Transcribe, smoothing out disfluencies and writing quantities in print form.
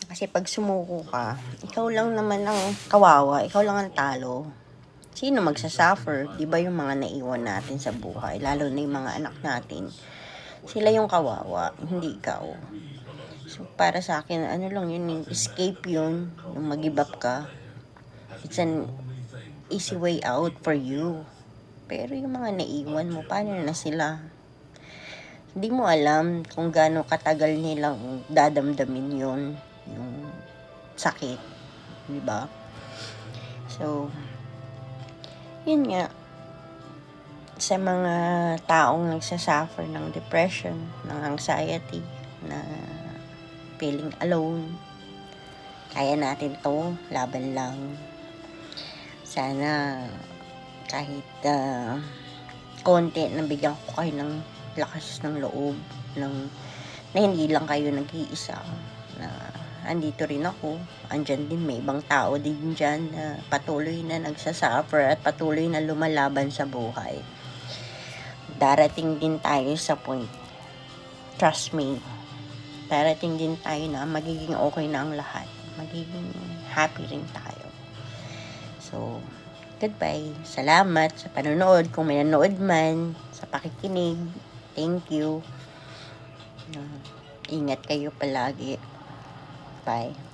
Kasi pag sumuko ka, ikaw lang naman ang kawawa, ikaw lang ang talo. Sino magsasuffer? Di ba yung mga naiwan natin sa buhay, lalo na yung mga anak natin, sila yung kawawa, hindi ikaw. So, para sa akin, ano lang yun, yung escape yun, yung mag-give up ka. It's an easy way out for you. Pero yung mga naiwan mo, paano na sila? Hindi mo alam kung gaano katagal nilang dadamdamin yun, yung sakit, di ba? So, yun nga, sa mga taong nagsasuffer ng depression, ng anxiety, na feeling alone, kaya natin to, laban lang. Sana kahit konti nabigyan ko kayo ng lakas ng loob, na hindi lang kayo nag-iisa, na andito rin ako, andyan din, may ibang tao din dyan na patuloy na nagsasuffer at patuloy na lumalaban sa buhay. Darating din tayo sa point, trust me, darating din tayo na magiging okay na ang lahat, magiging happy rin tayo. So, goodbye, salamat sa panonood, kung may nanood man, sa pakikinig, thank you. Ingat kayo palagi. Bye.